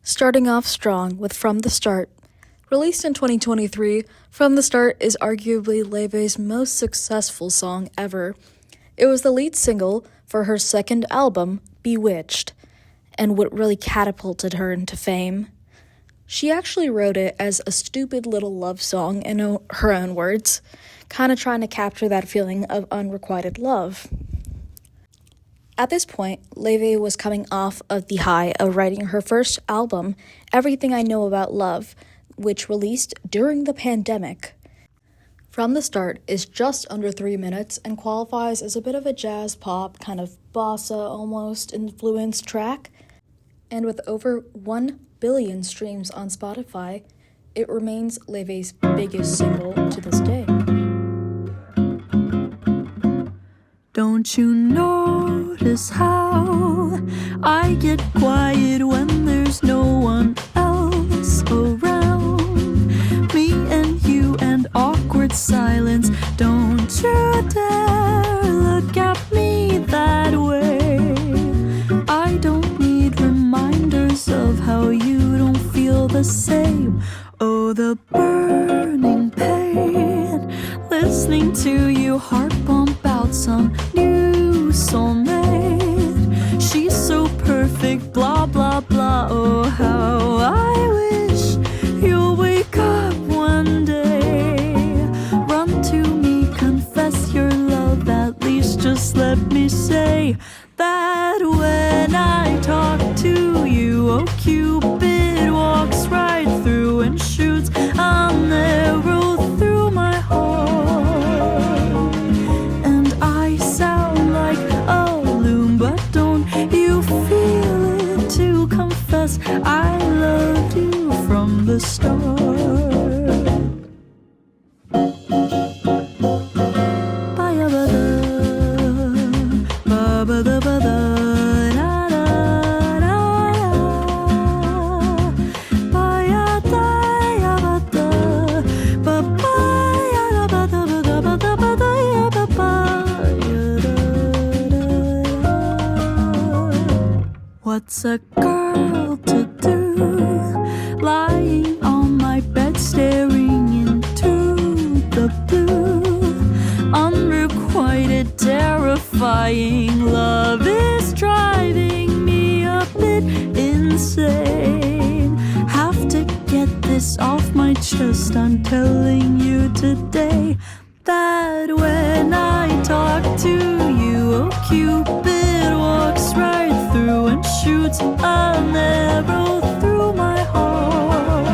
Starting off strong with From the Start. Released in 2023, From the Start is arguably Laufey's most successful song ever. It was the lead single for her second album, Bewitched, and what really catapulted her into fame. She actually wrote it as a stupid little love song in her own words, kind of trying to capture that feeling of unrequited love. At this point, Laufey was coming off of the high of writing her first album, Everything I Know About Love, which released during the pandemic. From the Start is just under 3 minutes and qualifies as a bit of a jazz pop, kind of bossa almost influenced track. And with over 1 billion streams on Spotify, it remains Laufey's biggest single to this day. Don't you notice how I get quiet when there's no one else around? Me and you and awkward silence. Don't you dare look at me that way. I don't need reminders of how you don't feel the same. Oh, the burning pain, listening to you heart bump out some new soulmate. She's so perfect, blah, blah, blah. Oh, how I wish you'll wake up one day. Run to me, confess your love, at least just let me say that when I talk to you, oh, Cupid walks right through and shoots an arrow through my heart. And I sound like a loon, but don't you feel it to confess I loved you from the start. What's a girl to do, lying on my bed staring into the blue? Unrequited, terrifying love is driving me a bit insane. Have to get this off my chest, I'm telling you today that when I talk to you, oh, Cupid walks right through and shoots an arrow through my heart.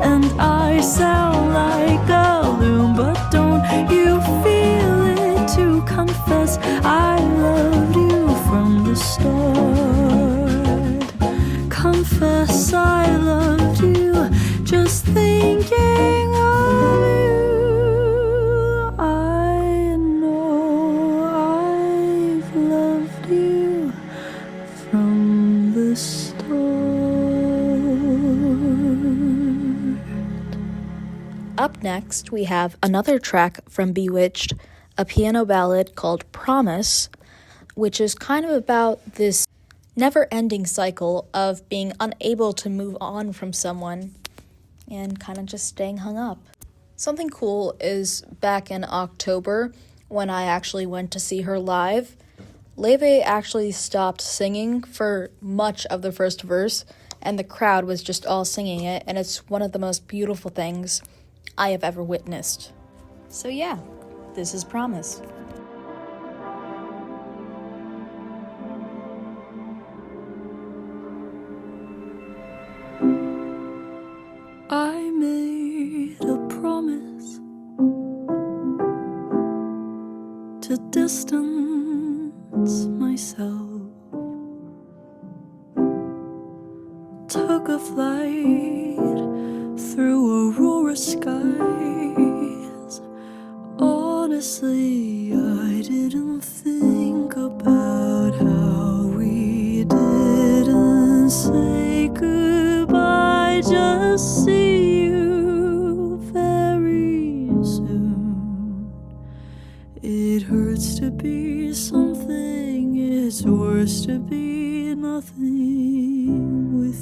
And I sound like a loon, but don't you feel it to confess I loved you from the start. Confess I loved you, just thinking of you. I know I've loved you from the start. Up next, we have another track from Bewitched, a piano ballad called Promise, which is kind of about this never-ending cycle of being unable to move on from someone and kind of just staying hung up. Something cool is back in October, when I actually went to see her live, Laufey actually stopped singing for much of the first verse, and the crowd was just all singing it, and it's one of the most beautiful things I have ever witnessed. So yeah, this is Promise. I made a promise to distance myself. Took a flight through aurora skies. Honestly, I didn't think about how we didn't say goodbye. Just see you very soon. It hurts to be something, it's worse to be nothing with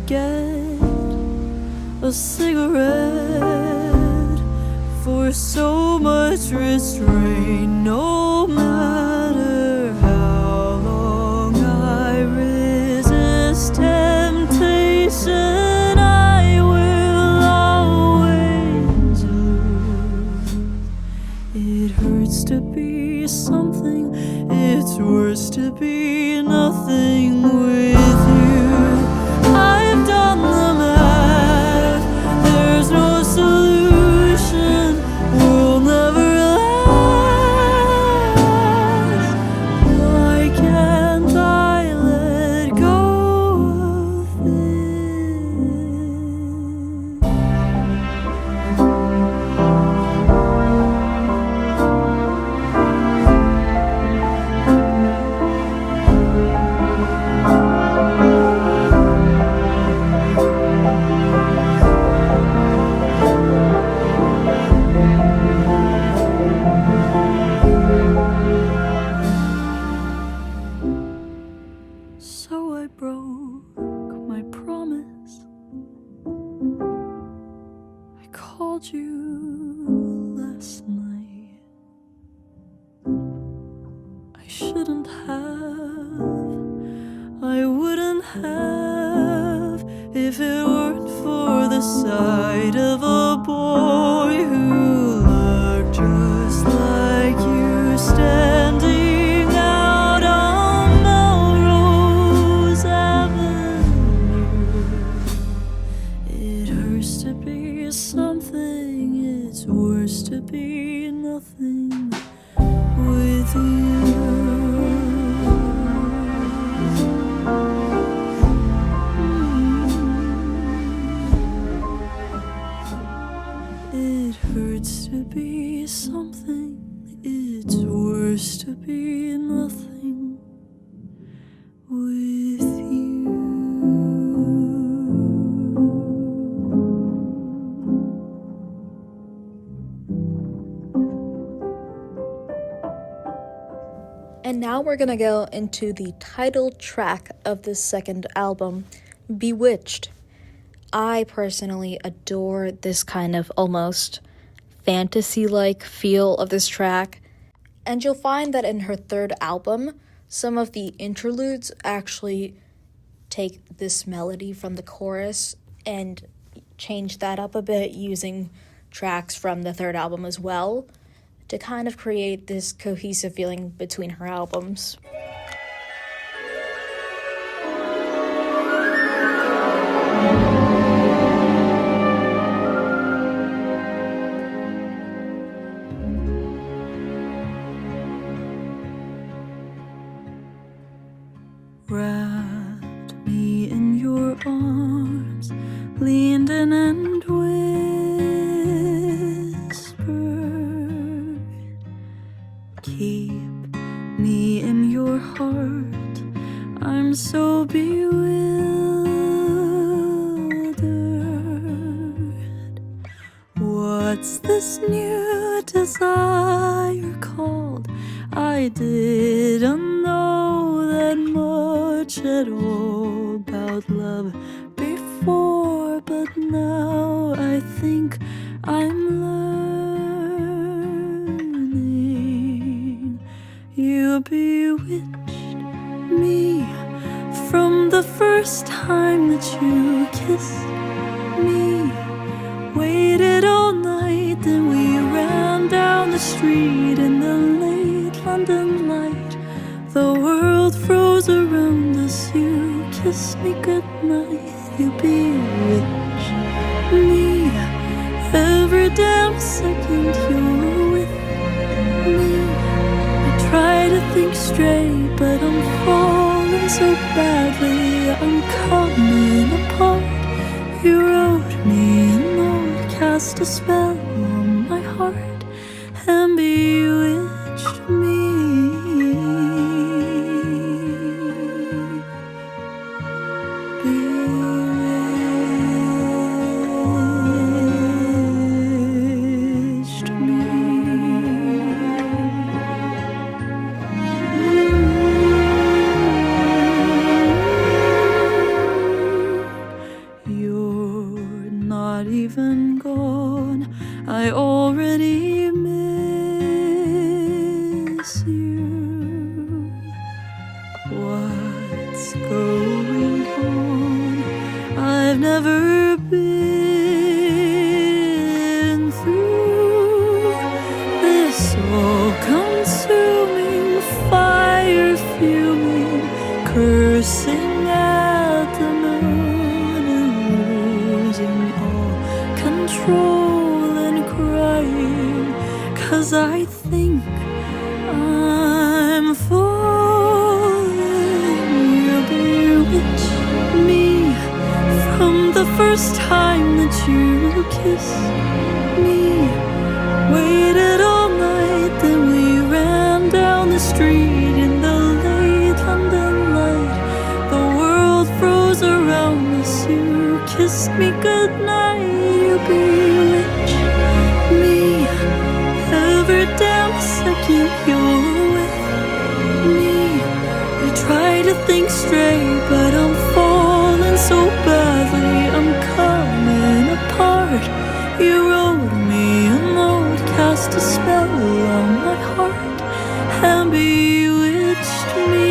get a cigarette for so much restraint. No matter how long I resist temptation, I will always lose. It hurts to be something, it's worse to be nothing with you. I've done the math, there's no solution, we'll never last. Why can't I let go of So I broke my promise. I called you last night. I shouldn't have, I wouldn't have, if it weren't for the sight of a boy who looked just like you standing out on Melrose Avenue. It hurts to be something, it's worse to be nothing with you. It hurts to be something, it's worse to be nothing with you. And now we're gonna go into the title track of this second album, Bewitched. I personally adore this kind of almost fantasy-like feel of this track, and you'll find that in her third album, some of the interludes actually take this melody from the chorus and change that up a bit using tracks from the third album as well to kind of create this cohesive feeling between her albums. Wrapped me in your arms, leaned in and whispered, keep me in your heart, I'm so bewildered. What's this new desire called? I didn't know that much at all about love before, but now I think I'm learning. You bewitched me from the first time that you kissed me. Waited all night, then we ran down the street in the late London light. The world froze around us, you kissed me goodnight. You bewitched me. Every damn second you're with me. I try to think straight, but I'm falling so badly. I'm coming apart. You wrote me a note, cast a spell on my heart, and bewitched me. Bewitched me. even gone, I already miss you. What's going on? I've never been through this all-consuming fire fuming, cursing at the moon and losing all control and crying, 'cause I think I'm falling. You bewitched me from the first time that you kissed me. Waited all night, then we ran down the street in the late London light. The world froze around us, you kissed me goodnight. You bewitched me. Every damn second you're with me. I try to think straight, but I'm falling so badly, I'm coming apart. You wrote me a note, cast a spell on my heart, and bewitched me.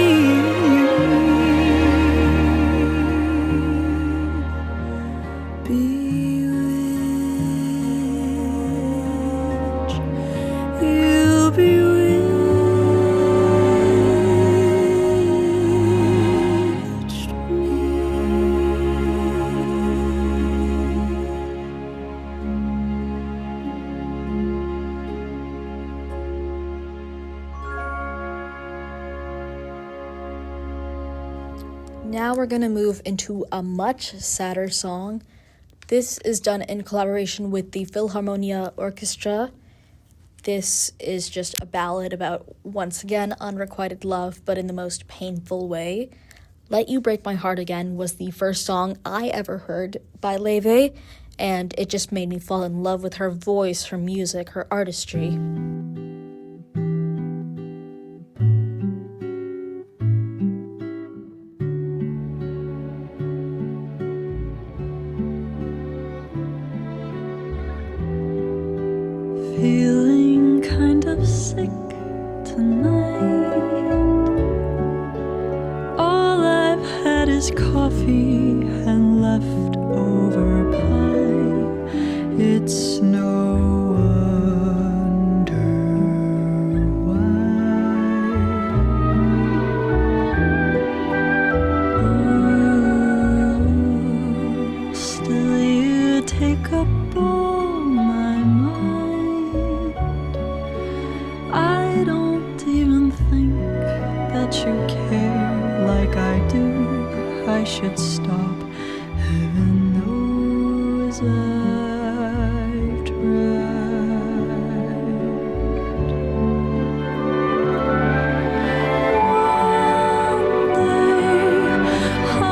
Bewitched, you bewitched me. Now we're going to move into a much sadder song. This is done in collaboration with the Philharmonia Orchestra. This is just a ballad about, once again, unrequited love, but in the most painful way. Let You Break My Heart Again was the first song I ever heard by Laufey, and it just made me fall in love with her voice, her music, her artistry. Feeling kind of sick tonight. All I've had is coffee and leftover pie. It's no wonder why. Ooh, still you take up all my mind. I don't even think that you care like I do. I should stop. Heaven knows I've tried. One day I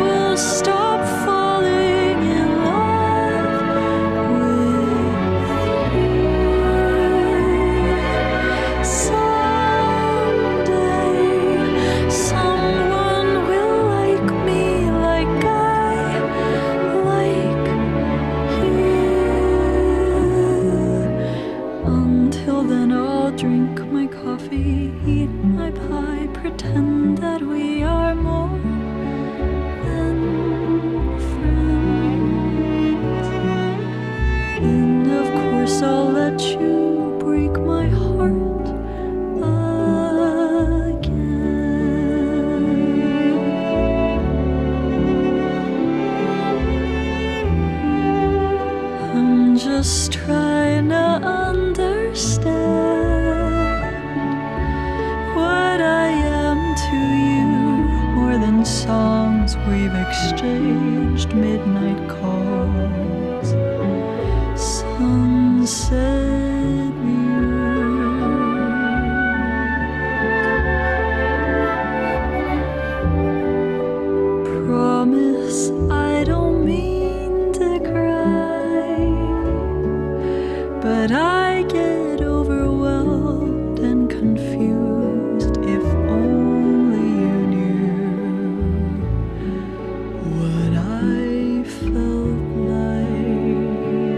will stop falling in love with you. Someday someone will like me like I like you. Until then I'll drink my coffee, eat my pie, pretend that we are more than friends. And of course I'll let you break my heart again. I'm just trying to understand what I am to you, more than songs we've exchanged, midnight calls, sunset views. Promise I don't mean to cry, but I get overwhelmed and confused. If only you knew what I felt like.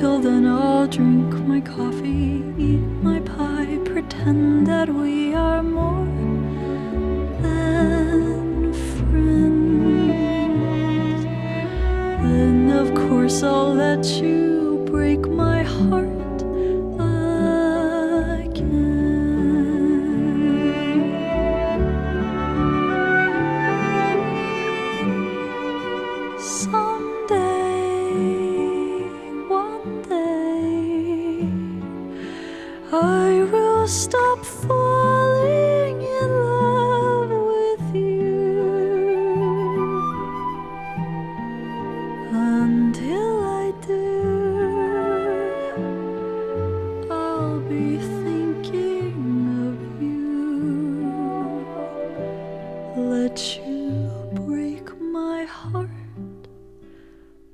Till then I'll drink my coffee, eat my pie, pretend that we are more than friends. Then of course I'll let you break my heart stop falling in love with you. Until I do, I'll be thinking of you. Let you break my heart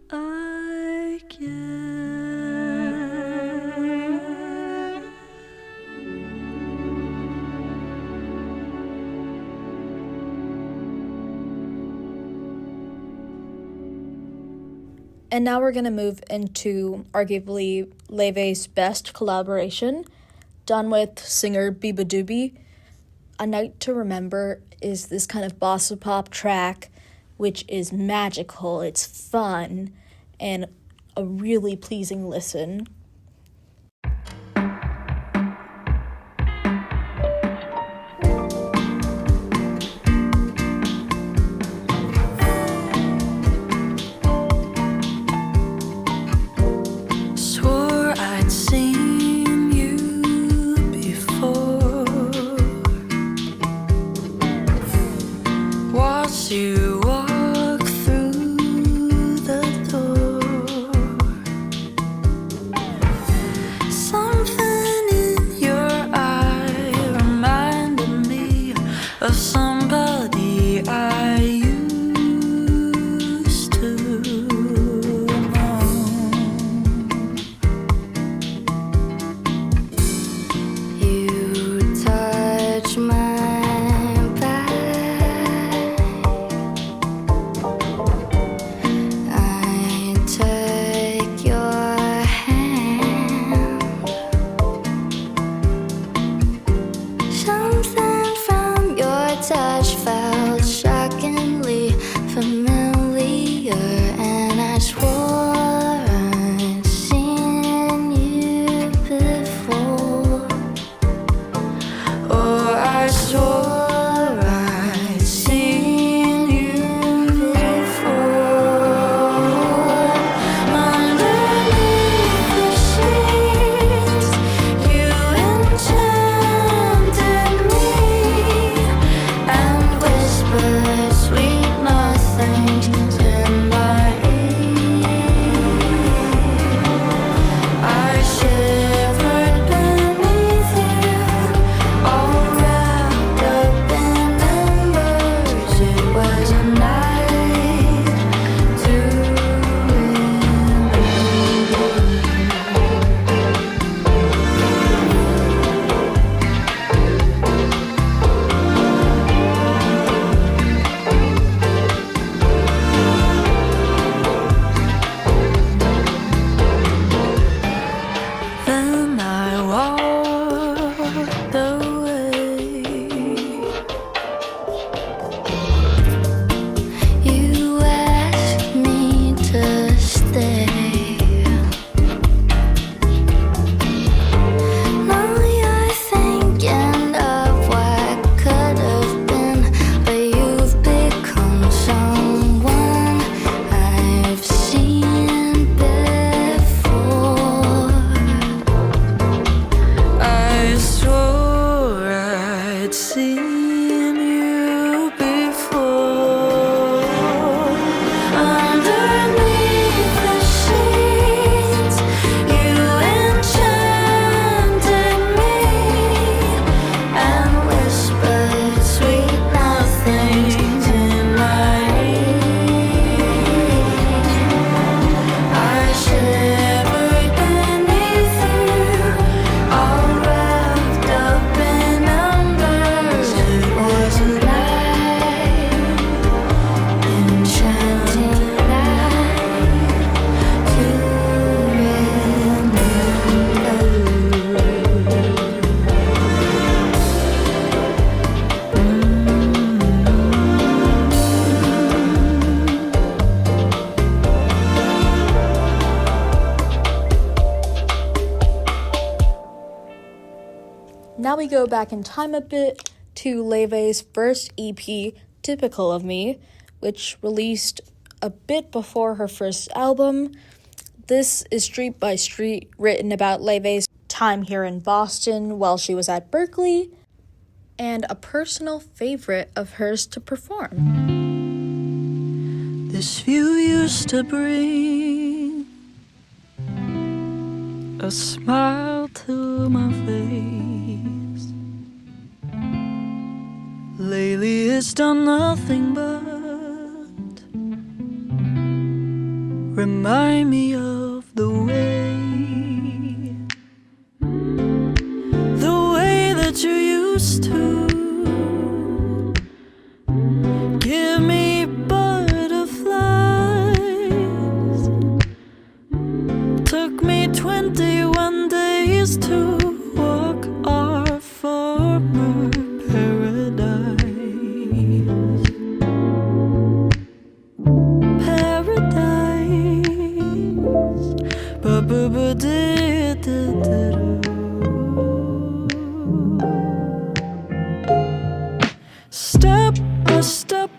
again. And now we're going to move into arguably Laufey's best collaboration, done with singer Biba Doobie. A Night to Remember is this kind of bossa pop track, which is magical, it's fun, and a really pleasing listen. You walk through the door. Now we go back in time a bit to Laufey's first EP, Typical of Me, which released a bit before her first album. This is Street by Street, written about Laufey's time here in Boston while she was at Berkeley, and a personal favorite of hers to perform. This view used to bring a smile to my face. Lately it's done nothing but remind me of the way that you used to give me butterflies. Took me 21 days to walk our former paradise. Step by step,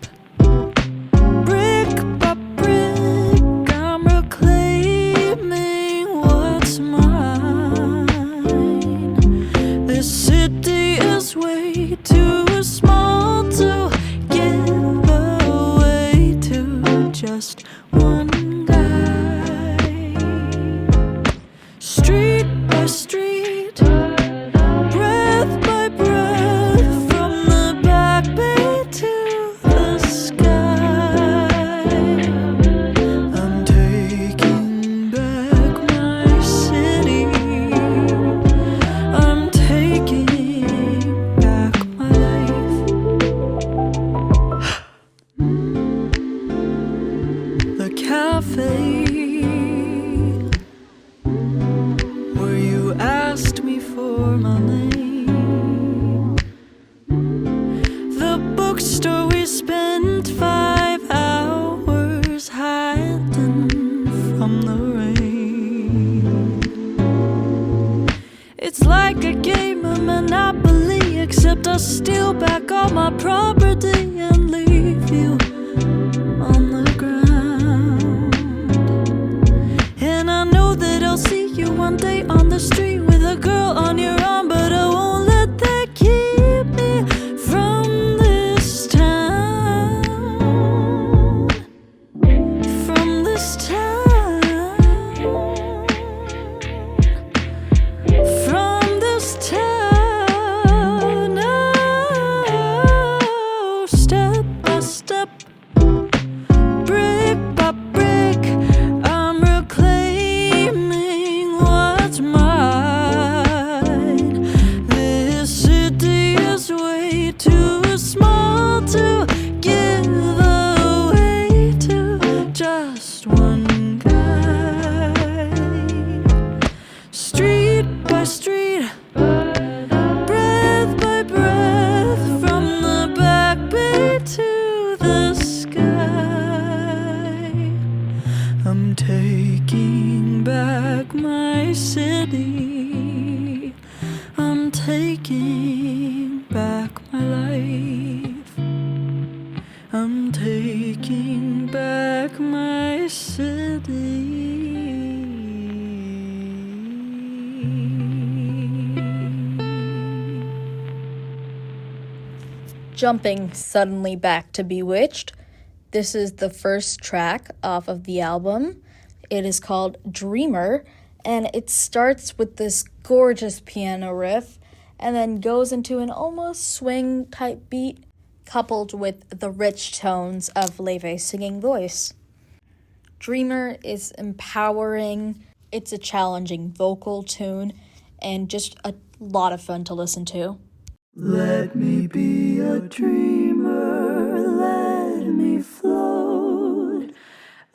brick by brick, I'm reclaiming what's mine. This city is way too small to give away to just one guy. Street by street, breath by breath, from the back bay to the sky. I'm taking back my city. I'm taking back my life. The cafe where you asked me for my name. The bookstore we spent 5 hours hiding from the rain. It's like a game of Monopoly, except I steal back all my property and leave you on the ground. And I know that I'll see you one day on the street with a girl on your arm, but I won't let that keep me from this town. From this town. From this town. Oh, step by step, brick by brick, I'm reclaiming what's mine. This city is way too small to give away to just one guy. Street by street, breath by breath, from the back bay to the sky. I'm taking back my city. I'm taking back my life. I'm taking back my city. Jumping suddenly back to Bewitched, this is the first track off of the album. It is called Dreamer, and it starts with this gorgeous piano riff and then goes into an almost swing type beat coupled with the rich tones of Laufey's singing voice. Dreamer is empowering, it's a challenging vocal tune, and just a lot of fun to listen to. Let me be a dreamer, let me float.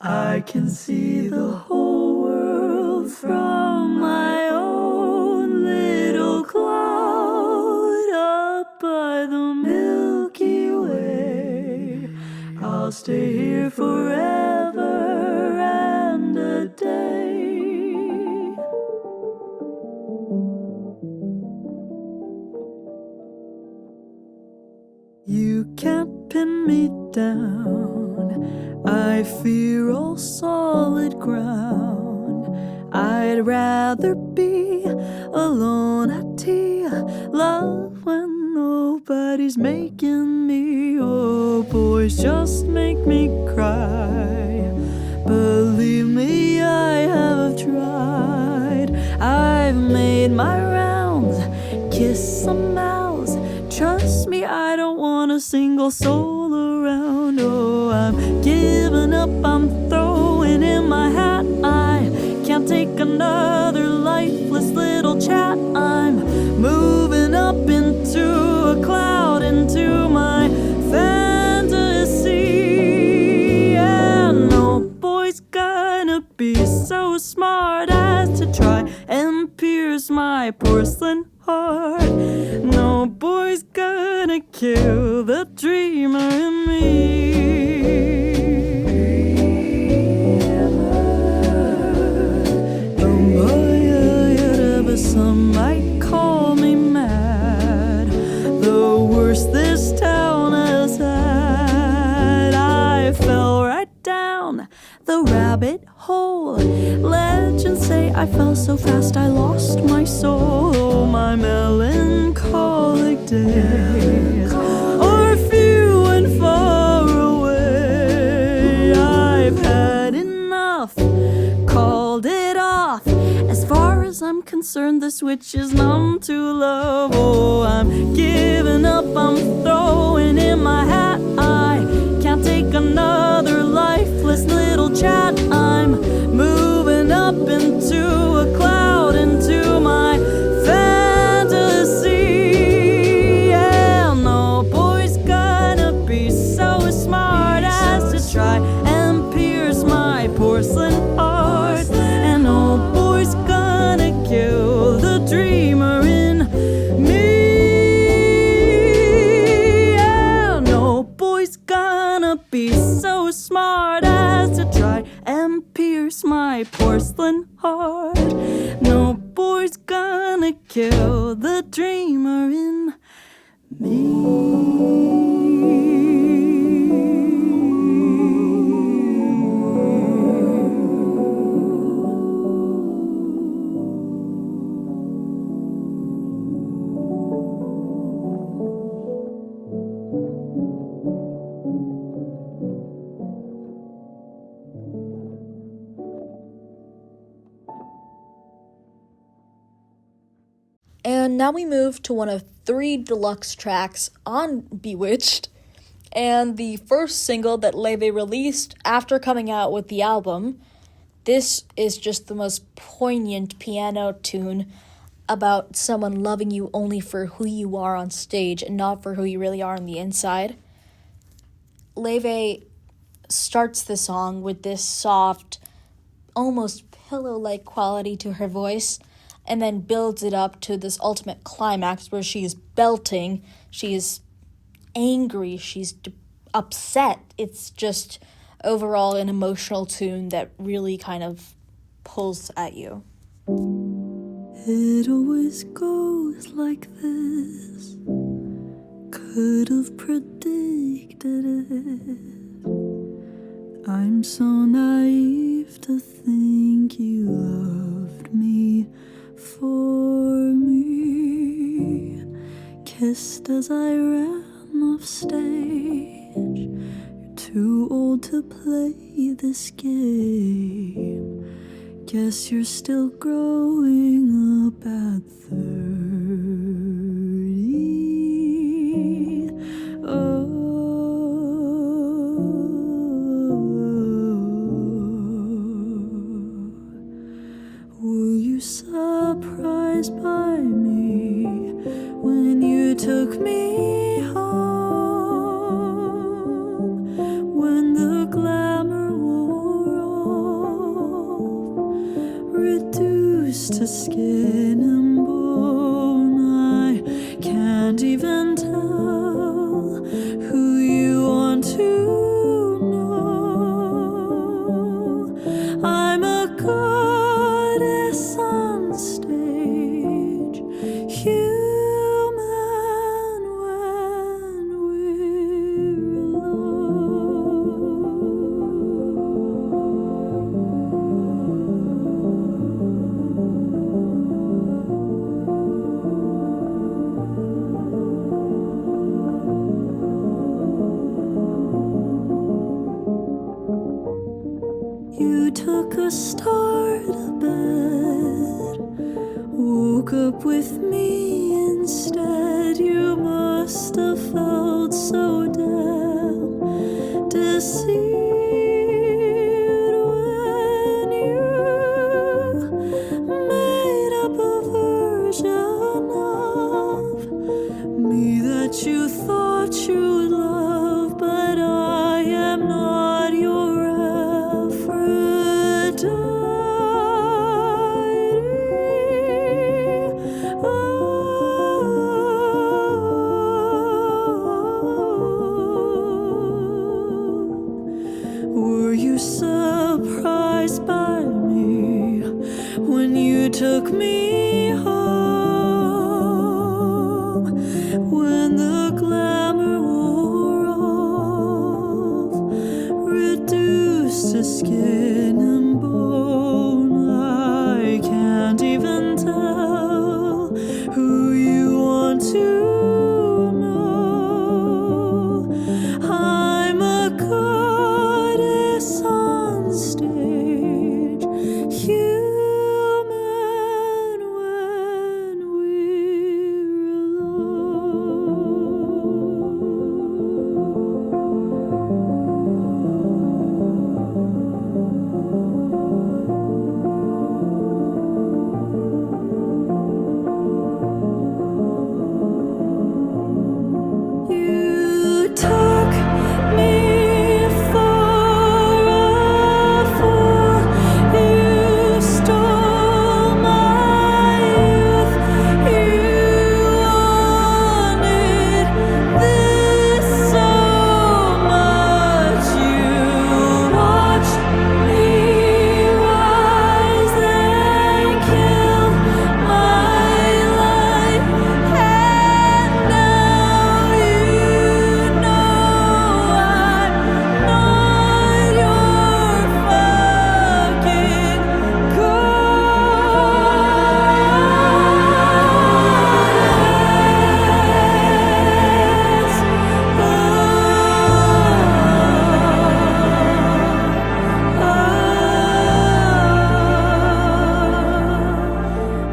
I can see the whole world from my own little cloud up by the Milky Way. I'll stay here forever and a day. me down. I fear all solid ground. I'd rather be alone at tea. Love when nobody's making me. Oh, boys just make me cry. Believe me, I have tried. I've made my rounds, kissed some mouths. Trust me, I don't want a single soul around. Oh, I'm giving up, I'm throwing in my hat. I can't take another lifeless little chat. I'm moving up into a cloud, into my fantasy. And no boy's gonna be so smart as to try and pierce my porcelain heart. No boy's gonna kill the dreamer in me. Some might call me mad, the worst this town has had. I fell right down the rabbit hole. Legends say I fell so fast I lost my soul. My melancholic days are few and far away. I've had enough, called it off. As far as I'm concerned, the switch is numb to love. Oh, I'm giving up, I'm throwing in my hat. I can't take another lifeless little chat. I'm moving up into a cloud, into my fantasy. Yeah, no boy's gonna be so smart as to try and pierce my porcelain heart. And no boy's gonna kill the dreamer in me. Yeah, no boy's gonna be so smart as to try and pierce my porcelain heart. No boy's gonna kill the dreamer in me. And now we move to one of 3 deluxe tracks on Bewitched, and the first single that Laufey released after coming out with the album. This is just the most poignant piano tune about someone loving you only for who you are on stage and not for who you really are on the inside. Laufey starts the song with this soft, almost pillow-like quality to her voice, and then builds it up to this ultimate climax where she is belting, she is angry, she's upset. It's just overall an emotional tune that really kind of pulls at you. It always goes like this. Could have predicted it. I'm so naive to think you loved me for me. Kissed as I ran off stage. You're too old to play this game. Guess you're still growing up at 30. Oh, were you surprised by me when you took me home? When the glamour wore off, reduced to skin and bone, I can't even tell who you want to know. I'm a goddess on stage, human when we're alone. broke up with me instead. You must have felt so damn deceived when you made up a version of me that you thought you'd love, but I am not your Were you surprised by me when you took me home? When the glamour wore off, reduced to skin and bone, I can't even tell who you want to know. I'm a goddess on stage, human when we're alone. You took me for a fool. You stole my youth. You wanted this so much. You watched me rise and kill my life, and now you know I'm not your fucking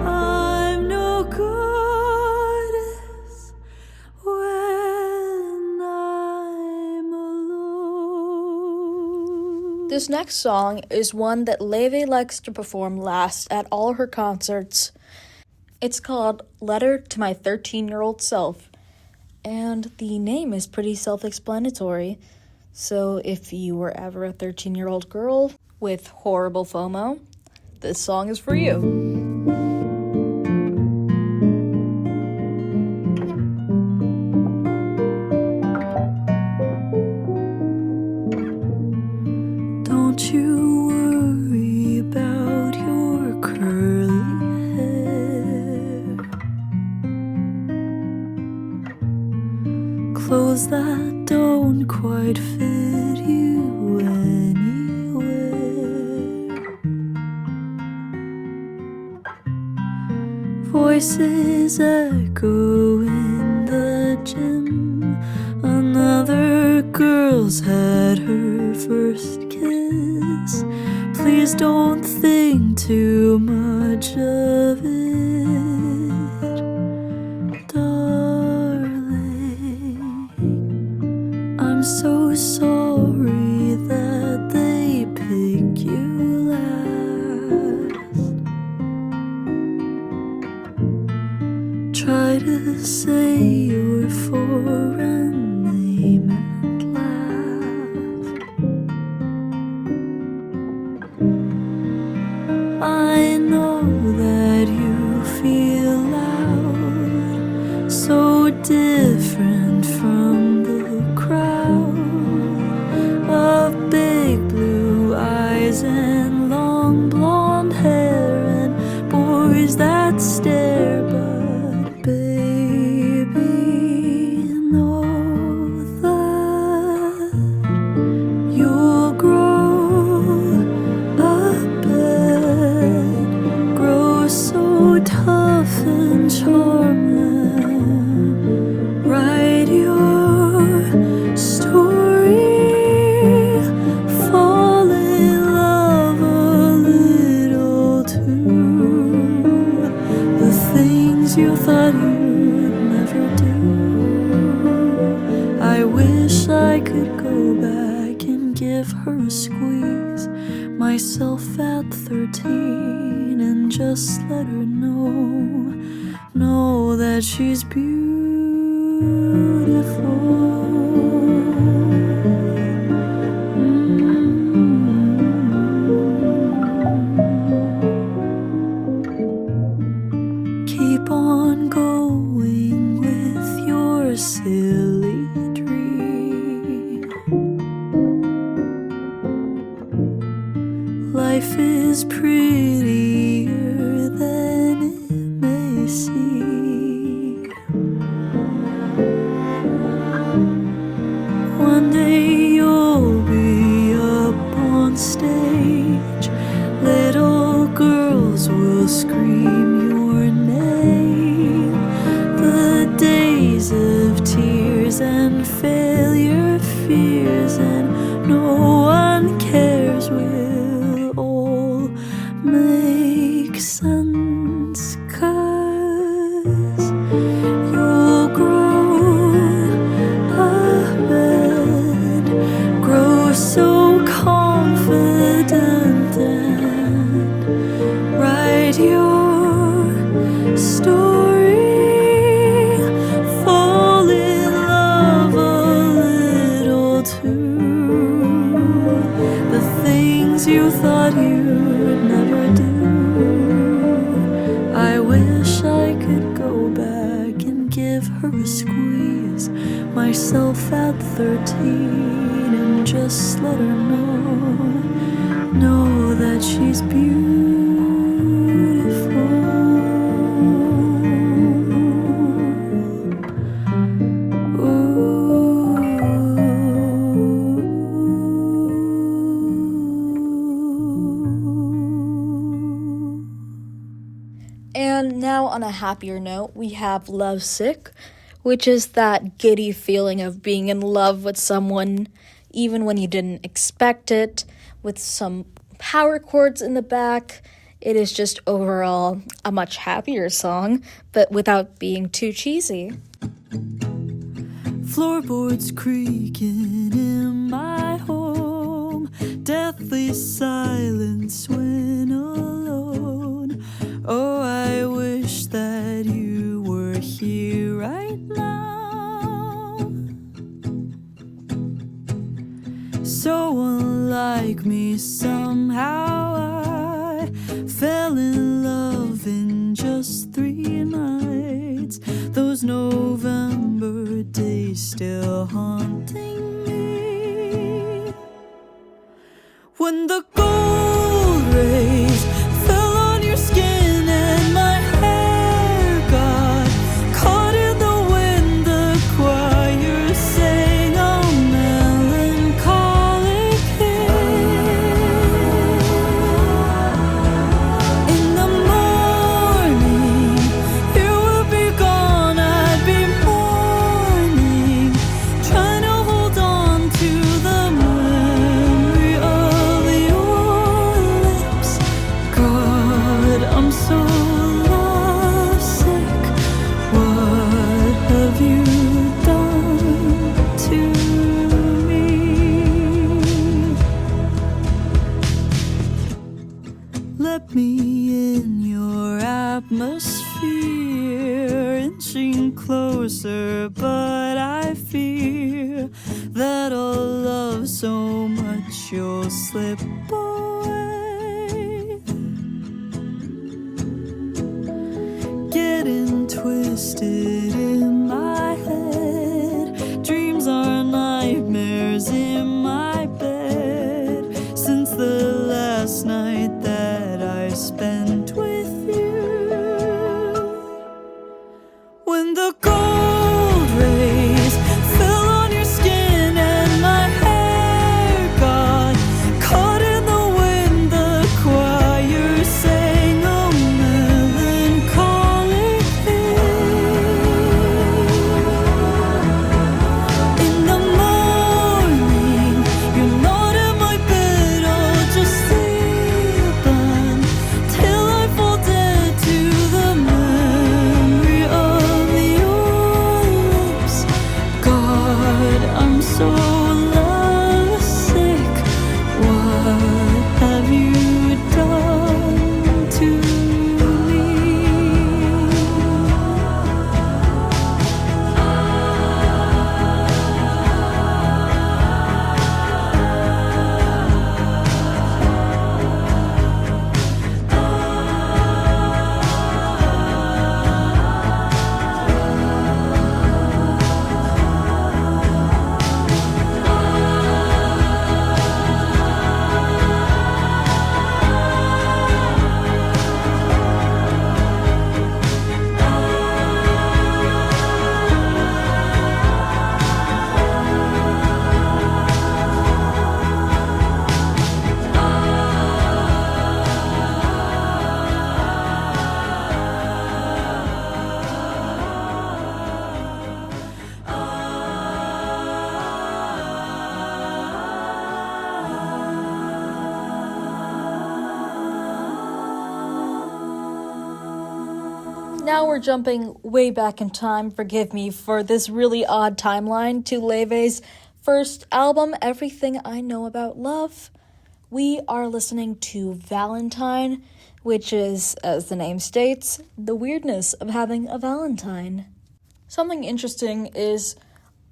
I'm no goddess when I'm alone. This next song is one that Laufey likes to perform last at all her concerts. It's called Letter to My 13-Year-Old Self, and the name is pretty self-explanatory. So if you were ever a 13-year-old girl with horrible FOMO, this song is for you. Don't you worry about your curly hair. Clothes that don't quite fit you anywhere. Voices echo in the gym. Another girl's had her first kiss. Please don't think too much of it, darling. I'm so sorry that they pick you last. Try to say your foreign name and laugh. I know that you feel loud, so different from the crowd of big blue eyes and long blonde hair and boys that stare. But baby, know that you'll grow up and grow so tough and charming. Write your story, fall in love a little too. The thing things you thought you'd never do. I wish I could go back and give her a squeeze, myself at 13, and just let her know that she's beautiful. Keep on going with your silly dream. Life is prettier than it may seem. One day you'll be up on stage. Little girls will scream your name. The days of tears and failure, fears, and no one cares will all make sense, 'cause you'll grow up and grow so confident and write your story, fall in love a little too. The things you thought you'd never do. I wish I could go back and give her a squeeze, myself at 13, and just let her know that she's beautiful. And now, on a happier note, we have Lovesick, which is that giddy feeling of being in love with someone even when you didn't expect it, with some power chords in the back. It is just overall a much happier song, but without being too cheesy. Floorboards creaking in my home, deathly silence when alone. Oh, I wish that you were here right now. So unlike me, somehow I fell in love in just 3 nights. Those November days still haunting me. When the gold rays fell on your skin and my hair got caught in the wind, the choir sang a melancholy hymn. In the morning you will be gone, I'd be mourning, trying to hold on to the memory of your lips. God, I'm so lovesick. What have you done to me? Let me in your atmosphere, inching closer, but I fear that I'll love so much you'll slip away. Getting twisted in my head, dreams are nightmares in my bed. Since the last night that I spent with you, when the gold rays fell on your skin and my hair got caught in the wind, the choir sang a melancholy hymn. Now we're jumping way back in time, forgive me for this really odd timeline, to Laufey's first album, Everything I Know About Love. We are listening to Valentine, which is, as the name states, the weirdness of having a Valentine. Something interesting is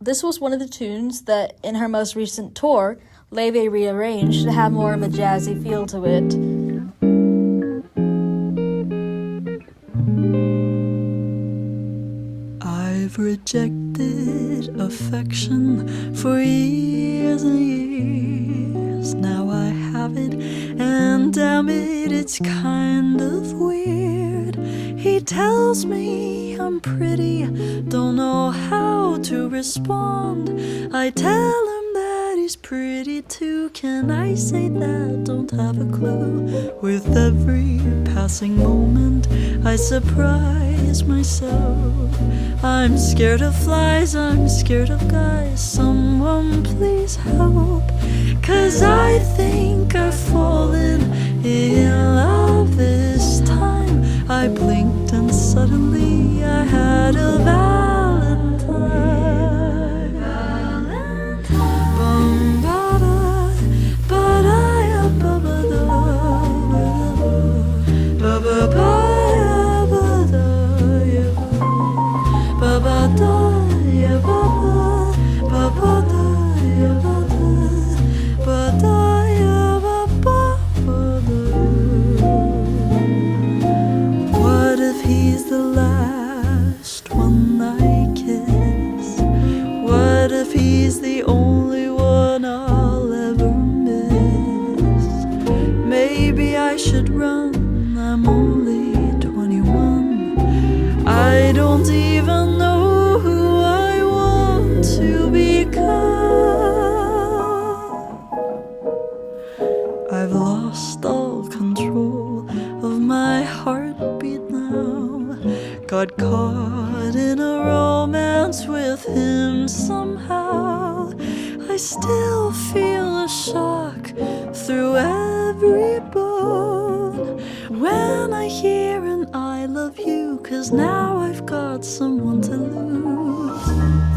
this was one of the tunes that in her most recent tour, Laufey rearranged to have more of a jazzy feel to it. I've rejected affection for years and years. Now I have it, and damn it, it's kind of weird. He tells me I'm pretty, don't know how to respond. I tell him that he's pretty too. Can I say that? Don't have a clue. With every passing moment, I surprise myself. I'm scared of flies, I'm scared of guys. Someone please help, 'cause I think I've fallen in love this time. I blinked and suddenly I had a Valentine. Bum ba da, ba da ya ba ba da, ba ba ba ya ba da ya ba ba da ya ba ba ba da ya ba da ya ba ba da. What if he's the last one I kiss? What if he's the only one I'll ever miss? Maybe I should run, I'm only 21. I don't even know who I want to become. I've lost all control of my heartbeat now. Got caught in a romance with him somehow. I still feel a shock through every bone when I hear an I love you, 'cause now I've got someone to lose.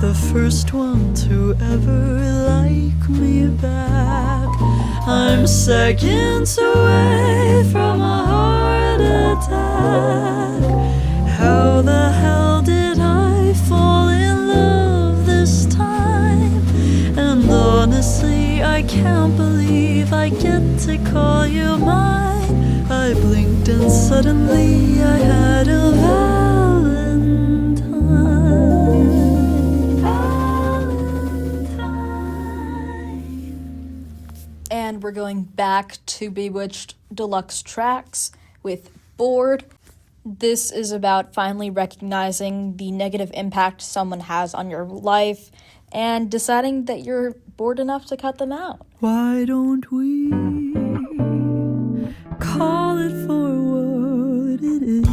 The first one to ever like me back. I'm seconds away from a heart attack. How the hell did I fall in love this time? And honestly, I can't believe I get to call you mine. I blinked and suddenly I had a Valentine. And we're going back to Bewitched Deluxe Tracks with Bored. This is about finally recognizing the negative impact someone has on your life and deciding that you're bored enough to cut them out. Why don't we call it for what it is?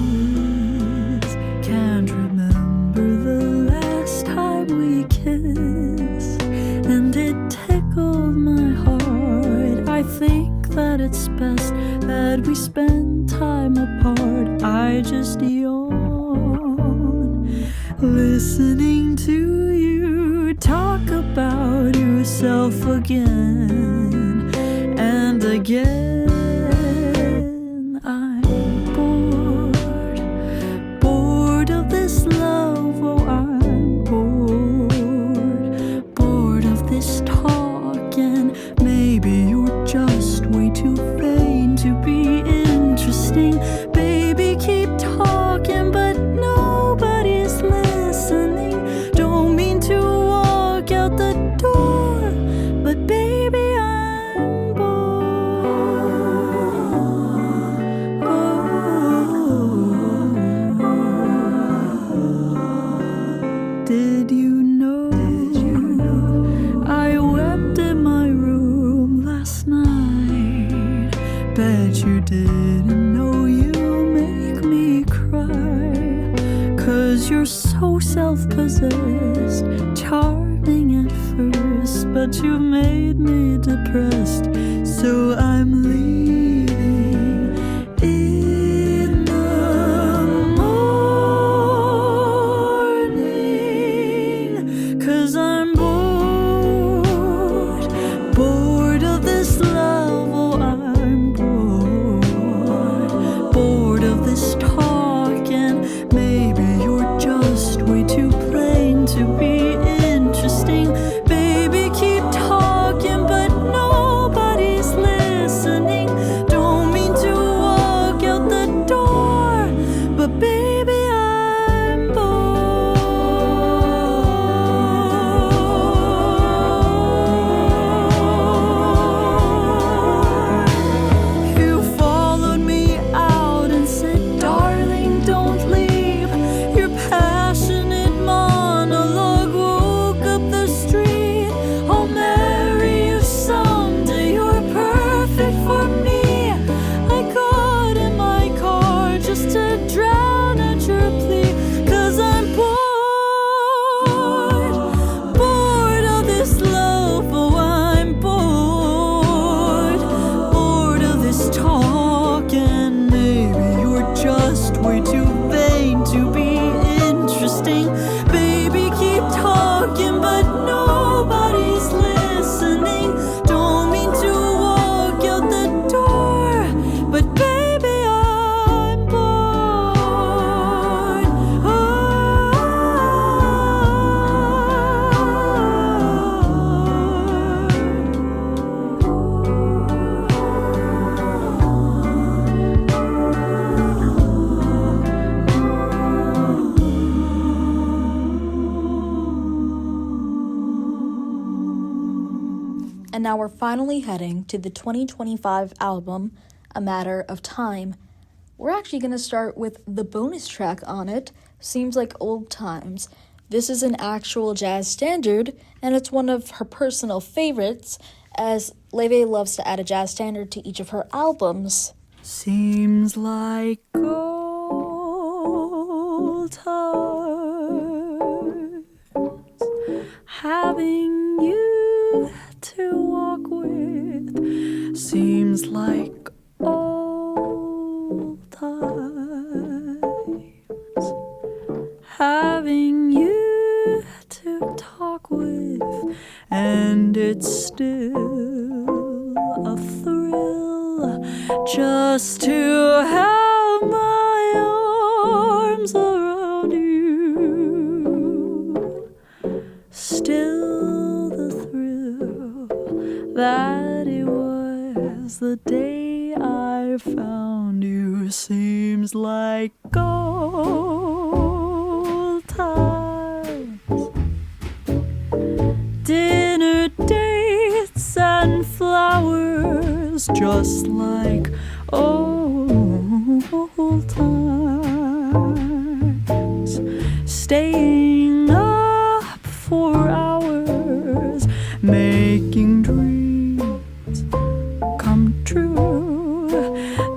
Can't remember the last time we kissed, and it tickled my heart. I think that it's best that we spend time apart. I just yawn, listening to you talk about yourself again and again. I'm bored of this love. Oh, I'm bored of this talk, and maybe you're just way too vain to be interesting. Baby, keep talking, but nobody's listening. Don't mean to walk out the door, but baby, I'm bored. Did you know I wept in my room last night? Bet you didn't know you make me cry, 'cause you're so self-possessed, charming at first, but you made me depressed. So I'm leaving. 'In the morning way too vain to be interesting. Baby, keep talking, but nobody's listening. Don't mean to walk out the door, but baby, I'm bored. And now we're finally heading to the 2025 album, A Matter of Time. We're actually going to start with the bonus track on it, Seems Like Old Times. This is an actual jazz standard, and it's one of her personal favorites, as Laufey loves to add a jazz standard to each of her albums. Seems like old times, having you to walk with. Seems like old times, having you to talk with. And it's still a thrill just to have my arms around you. Still the thrill that it was the day I found you. Seems like old times. Dinner dates and flowers, just like old times. Staying up for hours, making dreams come true,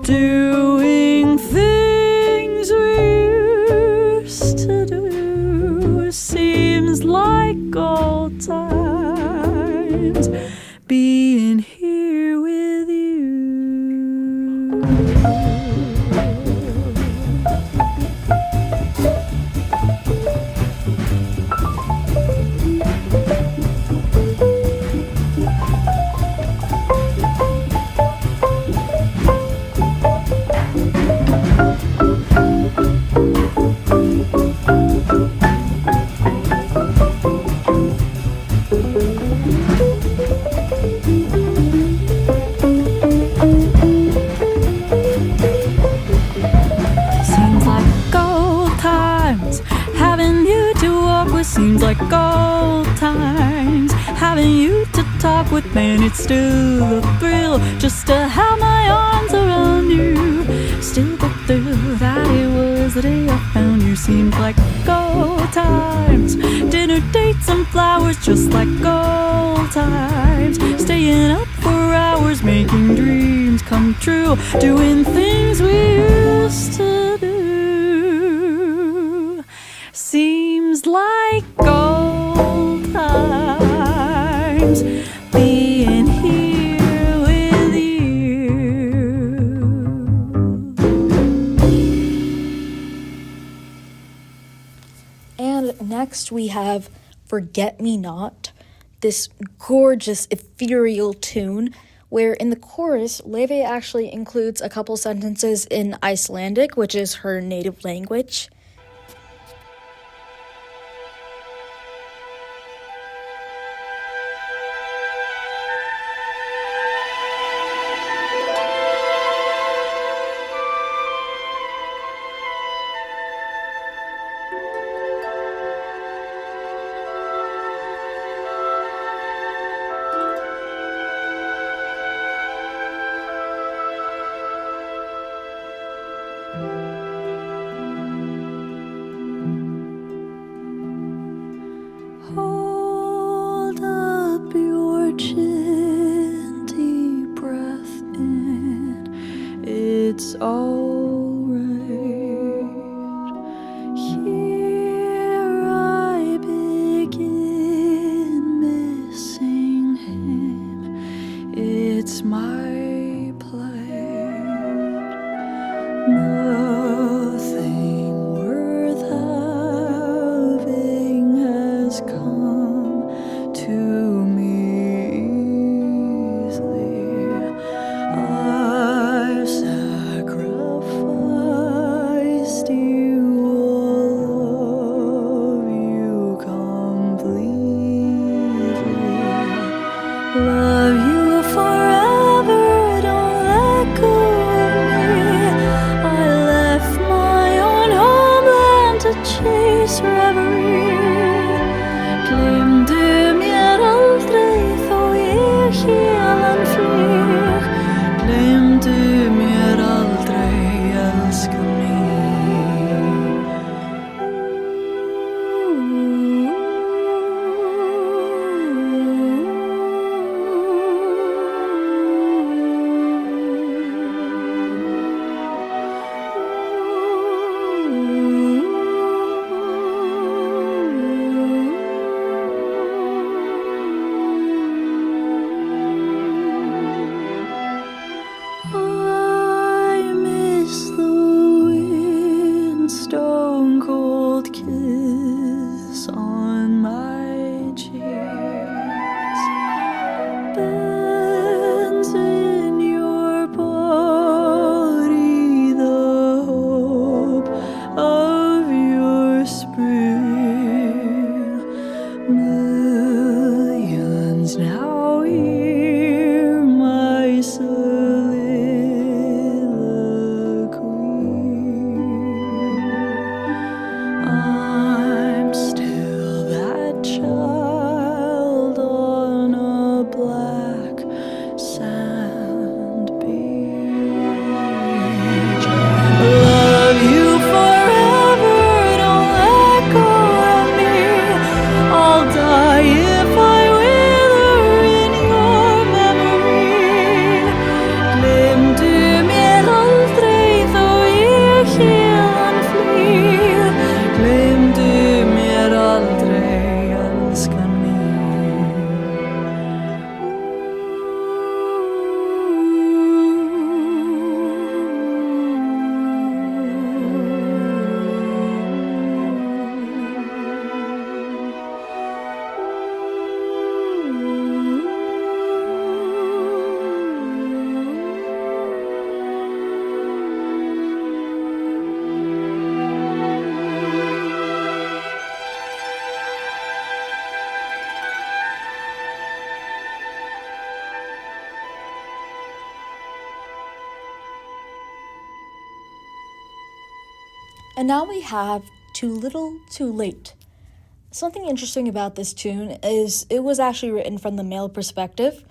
doing things we used to do. Seems like old times, being here with you. Seems like old times, having you to talk with, man, it's still a thrill just to have my arms around you. Still the thrill that it was the day I found you. Seems like old times, dinner dates and flowers, just like old times. Staying up for hours, making dreams come true, doing things we used to do. Seems like old times, being here with you. And next we have Forget Me Not, this gorgeous ethereal tune where in the chorus, Laufey actually includes a couple sentences in Icelandic, which is her native language. chase reverie. Glem du mer aldrig, þó ég héðan flyg. Glem du mer aldrig, älskar mig. I miss the wind, stone cold kiss on my cheeks. Bends in your body, the hope of your spring. Millions now hear my I'm still that child on a black sand beach. Love you forever, don't let go of me. I'll die if I wither in your memory. Glem du mer aldrig, þó ég héðan flyg. Glem du mer aldrig, älskar mig. And now we have Too Little, Too Late. Something interesting about this tune is it was actually written from the male perspective,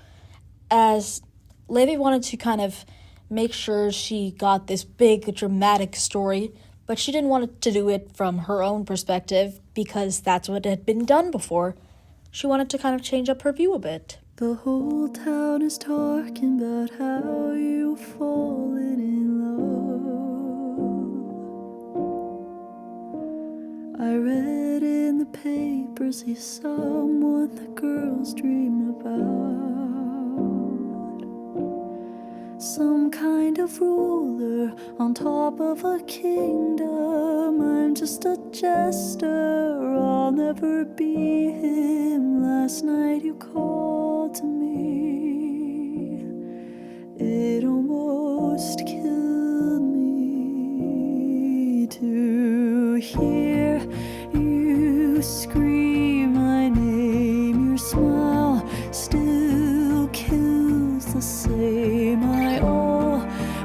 as Laufey wanted to kind of make sure she got this big dramatic story, but she didn't want to do it from her own perspective because that's what had been done before. She wanted to kind of change up her view a bit. The whole town is talking about how you've fallen in love. I read in the papers he's someone the girls dream about. Some kind of ruler on top of a kingdom. I'm just a jester, I'll never be him. Last night you called to me, it almost killed me to hear you scream my name. Your smile still kills the same. I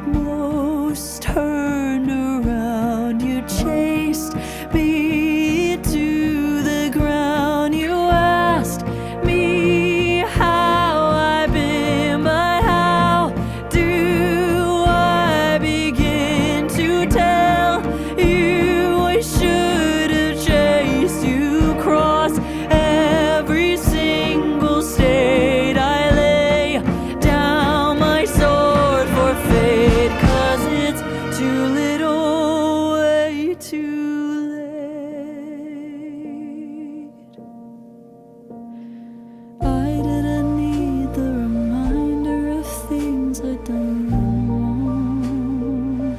almost turned around. You chased me to the ground. You asked me how I've been, but how do I begin to tell you I should have chased you across every single state. I lay down my sword for fate, 'cause it's too little, way too late. I didn't need the reminder of things I'd done wrong,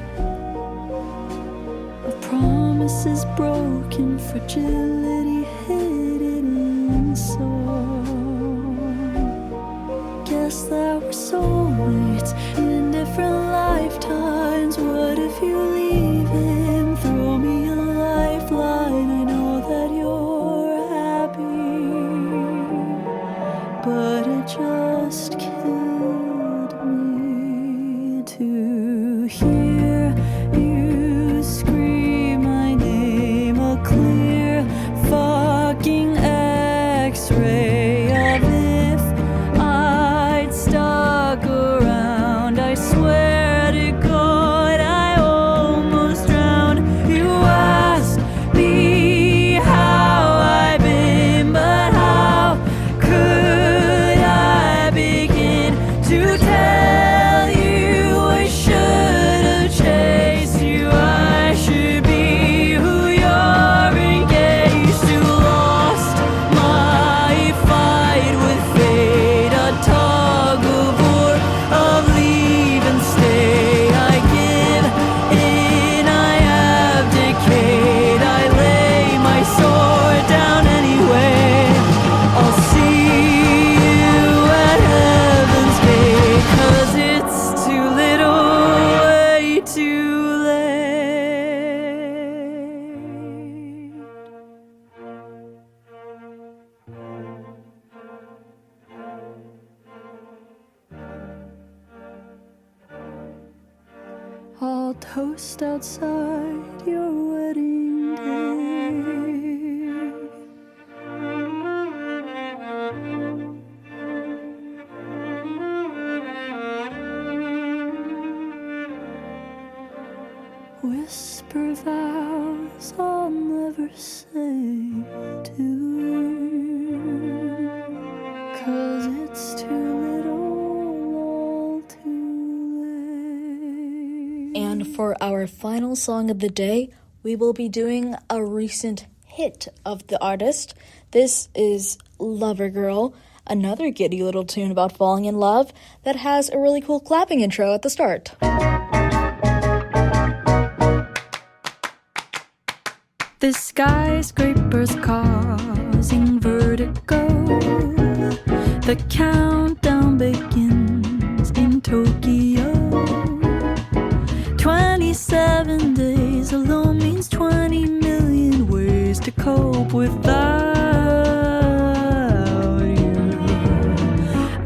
of promises broken, fragility hidden in song. Guess that we're soulmates in different lifetimes. What if you leave him? Throw me a lifeline. I know that you're happy, but it just killed me to hear you scream my name. A toast outside your wedding day. Whisper vows I'll never say to you, 'cause it's too little, all too late. And for our final song of the day, we will be doing a recent hit of the artist. This is Lover Girl, another giddy little tune about falling in love that has a really cool clapping intro at the start. The skyscrapers causing vertigo. The countdown begins in Tokyo. 27 days alone means 20 million ways to cope without you.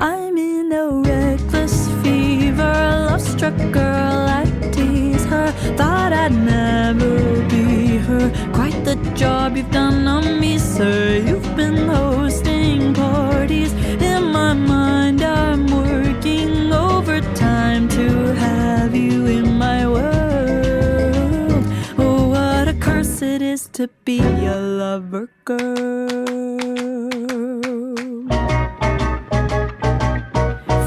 I'm in a reckless fever, love-struck girl, I tease her. Thought I'd never be her. Quite the job you've done on me, sir. You've been hosting parties. In my mind I'm working overtime to have you in my world. Oh, what a curse it is to be a lover girl.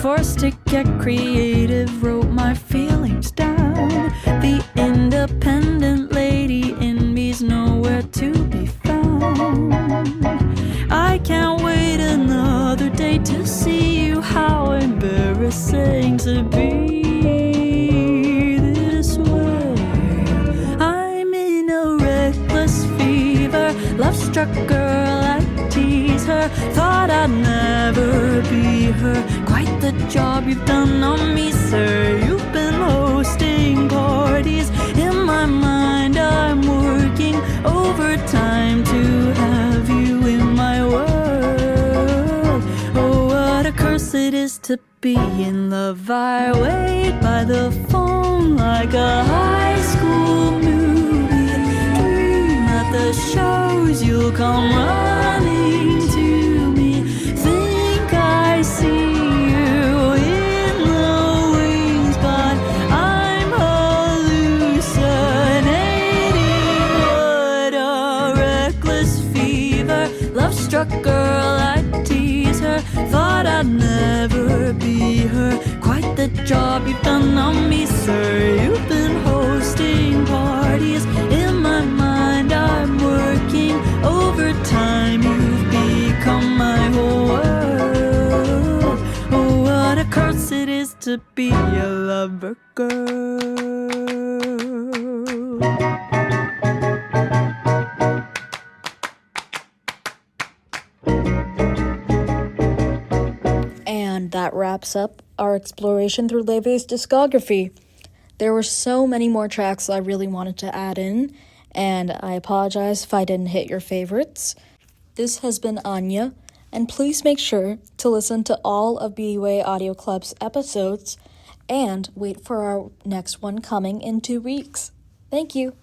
Forced to get creative, wrote my feelings down. The independent lady in me's nowhere to be found. I can't wait another day to see you. How embarrassing to be this way. I'm in a reckless fever, love-struck girl, I tease her. Thought I'd never be her. Quite the job you've done on me, sir. You've been hosting parties. In my mind I'm working overtime to have you in my world. Oh, what a curse it is to be in love. I wait by the phone like a high school movie. Dream at the shows you'll come running to me. Think I see you in the wings, but I'm hallucinating. What a reckless fever, love-struck girl, I tease her. Thought I'd never be her. Quite the job you've done on me, sir. You've been hosting parties. In my mind I'm working overtime. You've become my whole world. Oh, what a curse it is to be a lover girl. And that wraps up our exploration through Laufey's discography. There were so many more tracks I really wanted to add in, and I apologize if I didn't hit your favorites. This has been Aanya, and please make sure to listen to all of BUAAC Audio Club's episodes and wait for our next one coming in 2 weeks. Thank you.